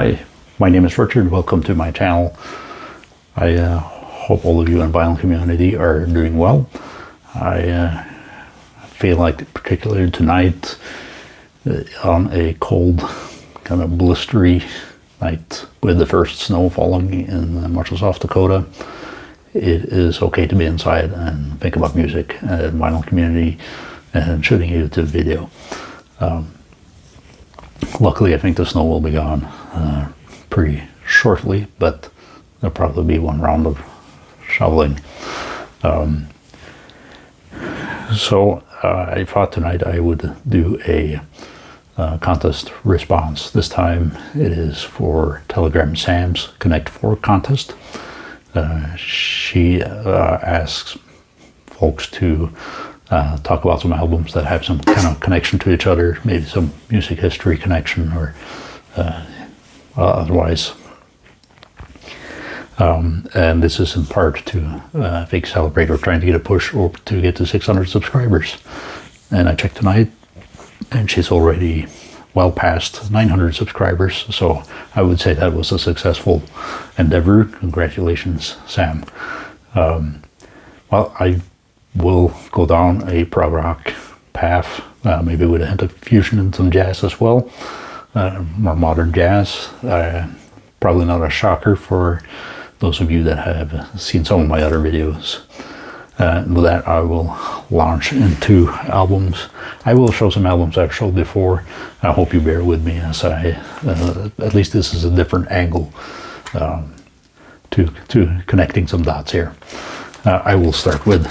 Hi, my name is Richard. Welcome to my channel. I hope all of you in vinyl community are doing well. I feel like particularly tonight on a cold, kind of blistery night with the first snow falling in much of South Dakota, it is okay to be inside and think about music and vinyl community and shooting a YouTube video. Luckily, I think the snow will be gone pretty shortly, but there'll probably be one round of shoveling. So I thought tonight I would do a contest response. This time it is for Telegram Sam's Connect 4 contest. She asks folks to talk about some albums that have some kind of connection to each other, maybe some music history connection or otherwise. And this is in part to, I think, celebrate or trying to get a push or to get to 600 subscribers. And I checked tonight and she's already well past 900 subscribers. So I would say that was a successful endeavor. Congratulations, Sam. Well, I will go down a prog rock path, maybe with a hint of fusion and some jazz as well, more modern jazz. Probably not a shocker for those of you that have seen some of my other videos. With that, I will launch into albums. I will show some albums I've showed before. I hope you bear with me as I, at least this is a different angle to connecting some dots here. I will start with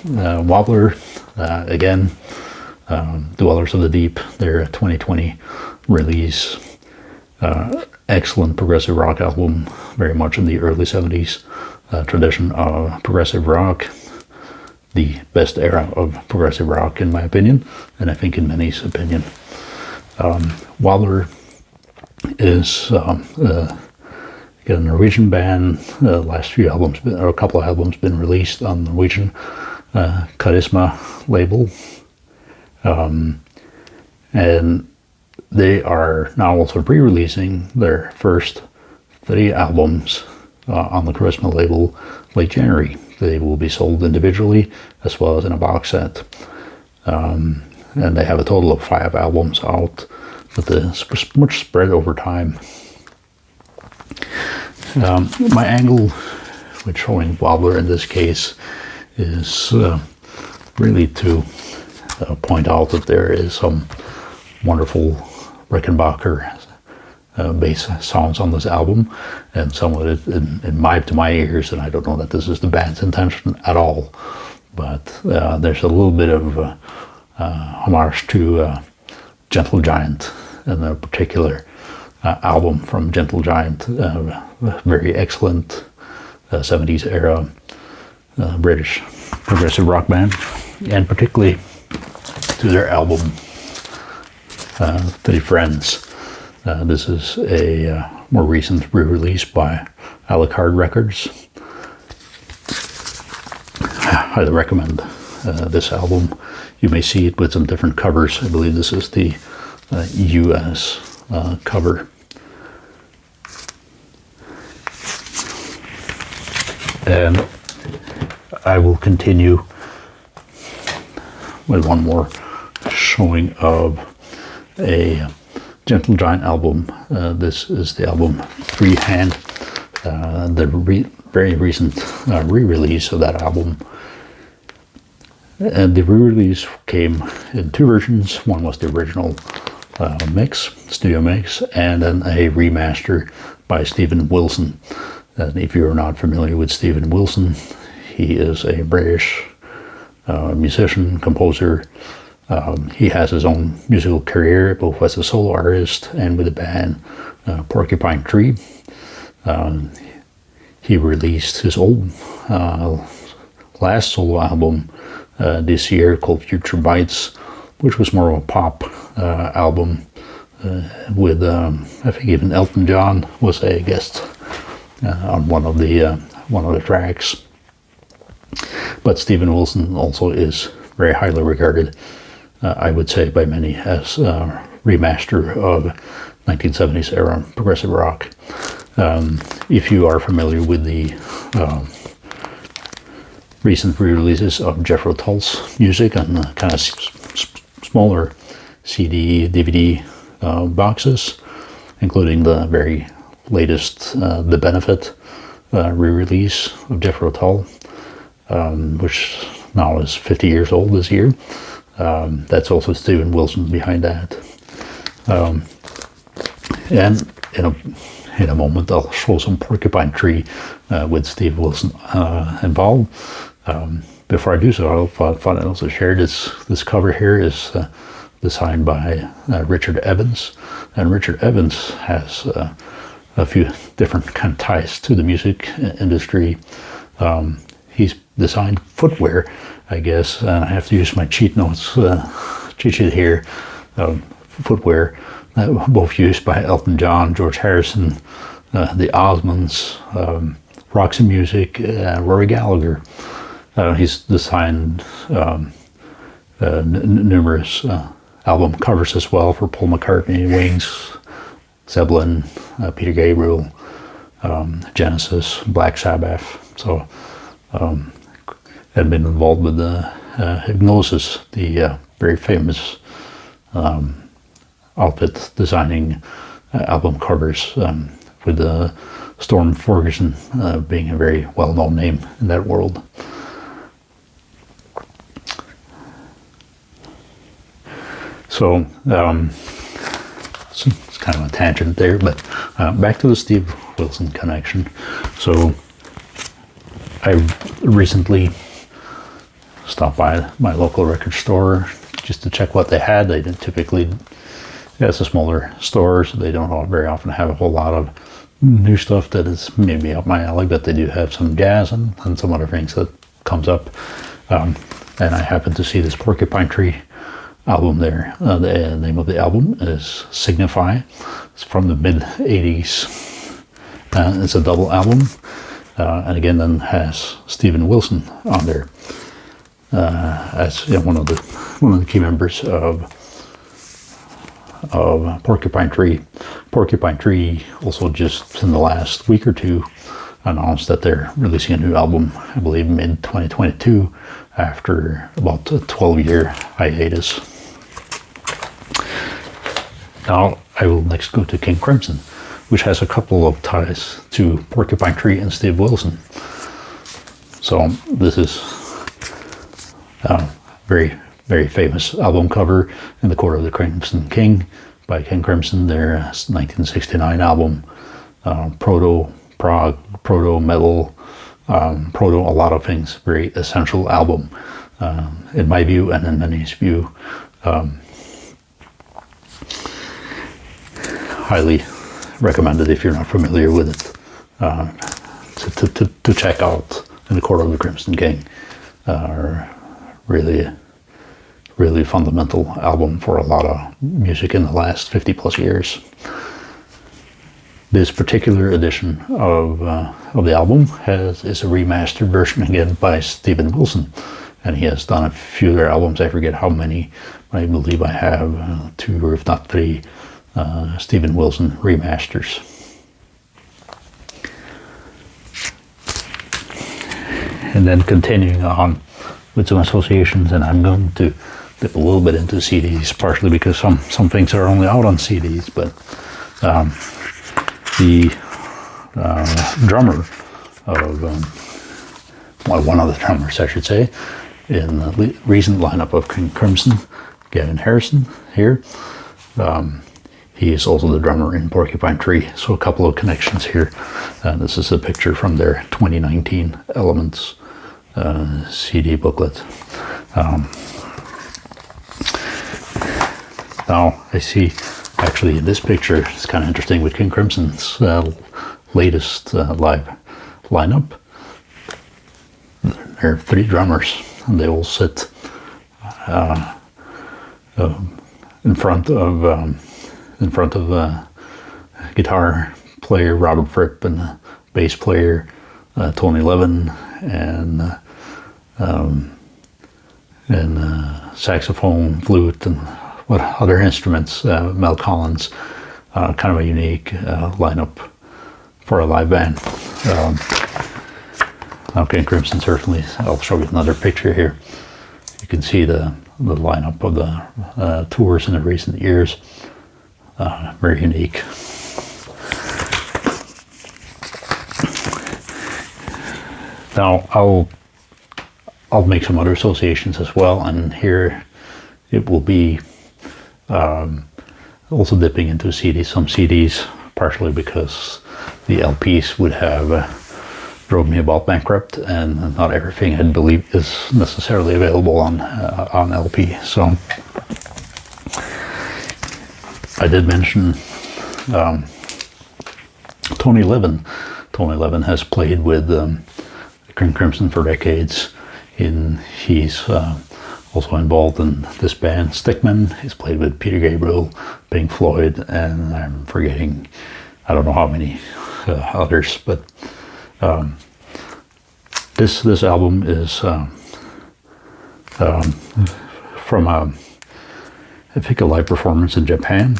Wobbler, again, Dwellers of the Deep, their 2020 release. Excellent progressive rock album, very much in the early 70s tradition of progressive rock. The best era of progressive rock, in my opinion, and I think in many's opinion. Wobbler is a Norwegian band. Last few albums, or a couple of albums, been released on the Norwegian Charisma label, and they are now also re-releasing their first 3 albums on the Charisma label late January. They will be sold individually as well as in a box set, and they have a total of 5 albums out, but it's much spread over time. My angle with showing Wobbler in this case is really to point out that there is some wonderful Rickenbacker bass sounds on this album, and some of it to my ears, and I don't know that this is the band's intention at all, but there's a little bit of homage to Gentle Giant, and a particular album from Gentle Giant, very excellent 70s era British progressive rock band, and particularly to their album Three Friends. This is a more recent re-release by a la carte records. I highly recommend this album. You may see it with some different covers. I believe this is the US cover. And I will continue with one more showing of a Gentle Giant album. This is the album Freehand, the very recent re-release of that album. And the re-release came in 2 versions. One was the original mix, studio mix, and then a remaster by Steven Wilson. And if you're not familiar with Steven Wilson, he is a British musician, composer. He has his own musical career, both as a solo artist and with the band Porcupine Tree. He released his old last solo album this year called Future Bites, which was more of a pop album with, I think even Elton John was a guest on one of the tracks. But Steven Wilson also is very highly regarded, I would say, by many as remaster of 1970s era progressive rock. If you are familiar with the recent re-releases of Jethro Tull's music and kind of smaller CD, DVD boxes, including the very latest The Benefit re-release of Jethro Tull, which now is 50 years old this year. That's also Steven Wilson behind that. And in a moment I'll show some Porcupine Tree with Steve Wilson involved. Before I do so, I thought I'd also share this cover here is designed by Richard Evans, and Richard Evans has a few different kind of ties to the music industry. He's designed footwear, I guess, and I have to use my cheat sheet here. Footwear both used by Elton John, George Harrison, the Osmonds, Roxy Music, Rory Gallagher. He's designed numerous album covers as well for Paul McCartney, Wings, Zeppelin, Peter Gabriel, Genesis, Black Sabbath. So, had been involved with Hypnosis, the very famous outfit designing album covers, with Storm Ferguson being a very well-known name in that world. So it's kind of a tangent there, but back to the Steve Wilson connection. So I recently stopped by my local record store just to check what they had. They didn't typically, it's a smaller store, so they don't very often have a whole lot of new stuff that is maybe up my alley, but they do have some jazz and some other things that comes up. And I happened to see this Porcupine Tree album there. The name of the album is Signify. It's from the mid-80s. It's a double album, and again then has Steven Wilson on there as one of the key members of Porcupine Tree. Porcupine Tree also just in the last week or two announced that they're releasing a new album, I believe mid-2022, after about a 12-year hiatus. Now I will next go to King Crimson, which has a couple of ties to Porcupine Tree and Steve Wilson. So this is a very, very famous album cover, In the Court of the Crimson King by King Crimson, their 1969 album, proto-prog, proto-metal, proto a lot of things, very essential album in my view and in many's view. Highly recommended if you're not familiar with it, to check out In the Court of the Crimson King. Really fundamental album for a lot of music in the last 50 plus years. This particular edition of the album is a remastered version again by Steven Wilson, and he has done a few other albums. I forget how many, but I believe I have 2 or if not 3 Steven Wilson remasters. And then continuing on with some associations, and I'm going to dip a little bit into CDs, partially because some things are only out on CDs, but the drummer of, one of the drummers, I should say, in the recent lineup of King Crimson, Gavin Harrison here. He is also the drummer in Porcupine Tree, so a couple of connections here. This is a picture from their 2019 Elements CD booklet. Now I see, actually in this picture, it's kind of interesting with King Crimson's latest live lineup. There are 3 drummers, and they all sit in front of guitar player Robert Fripp and bass player Tony Levin and saxophone, flute, and what other instruments, Mel Collins. kind of a unique lineup for a live band. Okay, Crimson certainly. I'll show you another picture here. You can see the lineup of the tours in the recent years. Very unique. Now I'll make some other associations as well, and here it will be also dipping into some CDs, partially because the LPs would have drove me about bankrupt, and not everything I believe is necessarily available on LP. So I did mention Tony Levin. Tony Levin has played with King Crimson for decades. He's also involved in this band Stickmen. He's played with Peter Gabriel, Pink Floyd, and I'm forgetting, I don't know how many others. But this album is from I think a live performance in Japan.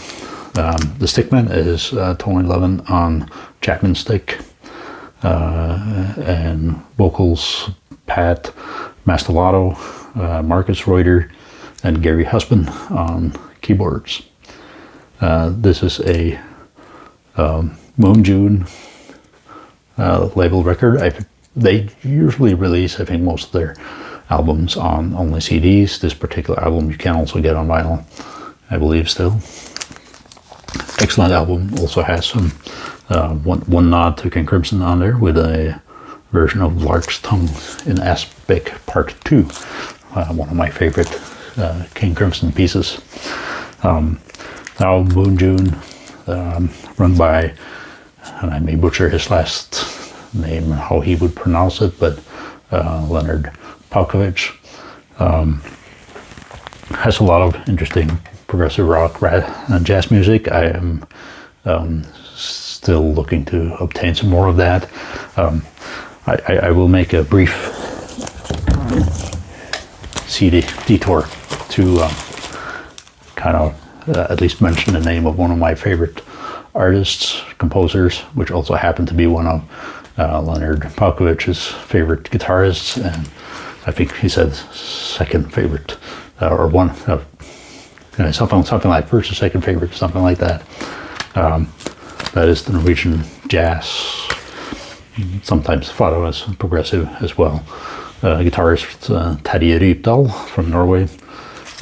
The Stickmen is Tony Levin on Chapman stick, and vocals Pat Mastelotto, Marcus Reuter, and Gary Husband on keyboards. This is a Moon June label record. They usually release, I think, most of their albums on only CDs. This particular album you can also get on vinyl, I believe, still. Excellent album. Also has some one nod to King Crimson on there with a version of Lark's Tongue in Aspic Part 2. One of my favorite King Crimson pieces. Now Moon June, run by, and I may butcher his last name, how he would pronounce it, but Leonard Palkovich, has a lot of interesting progressive rock and jazz music. I am still looking to obtain some more of that. I will make a brief CD detour to kind of at least mention the name of one of my favorite artists, composers, which also happened to be one of Leonard Palkovich's favorite guitarists, and I think he said second favorite, or one, something like first or second favorite, something like that. That is the Norwegian jazz, sometimes thought of as progressive as well. Guitarist Terje Rypdal from Norway.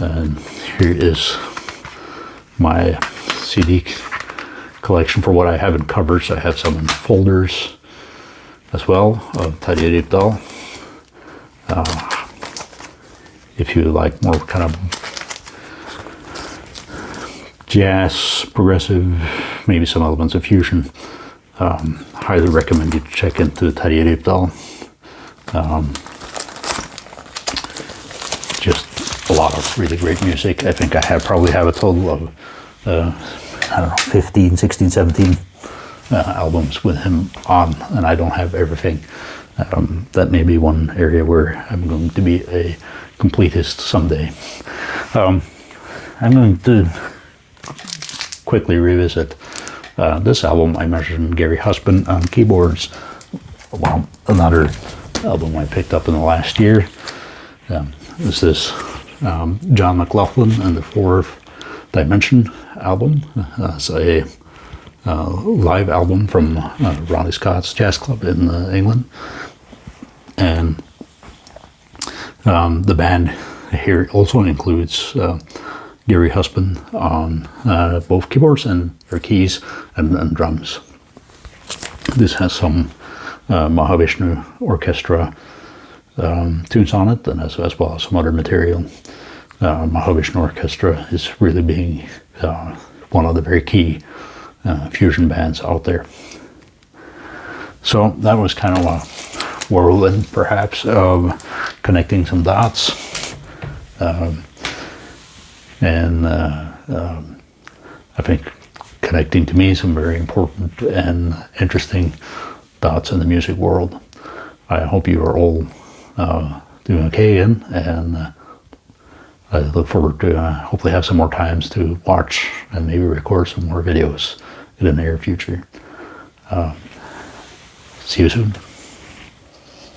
And here is my CD collection for what I have in covers. I have some in folders as well of Terje Rypdal. If you like more kind of jazz, progressive, maybe some elements of fusion, highly recommend you check into Terje Rypdal. Just a lot of really great music. I think I probably have a total of I don't know, 15, 16, 17 albums with him on, and I don't have everything. That may be one area where I'm going to be a completist someday. I'm going to quickly revisit this album. I mentioned Gary Husband on keyboards. Well, another album I picked up in the last year. This is John McLaughlin and the Fourth Dimension album. It's a live album from Ronnie Scott's Jazz Club in England. And the band here also includes Gary Husband on both keyboards and or keys and drums. This has some Mahavishnu Orchestra tunes on it, and as well as some other material. Mahavishnu Orchestra is really being one of the very key fusion bands out there. So that was kind of a whirlwind, perhaps, of connecting some dots. And I think connecting to me some very important and interesting dots in the music world. I hope you are all doing okay again, and I look forward to hopefully have some more times to watch and maybe record some more videos. in the near future. See you soon.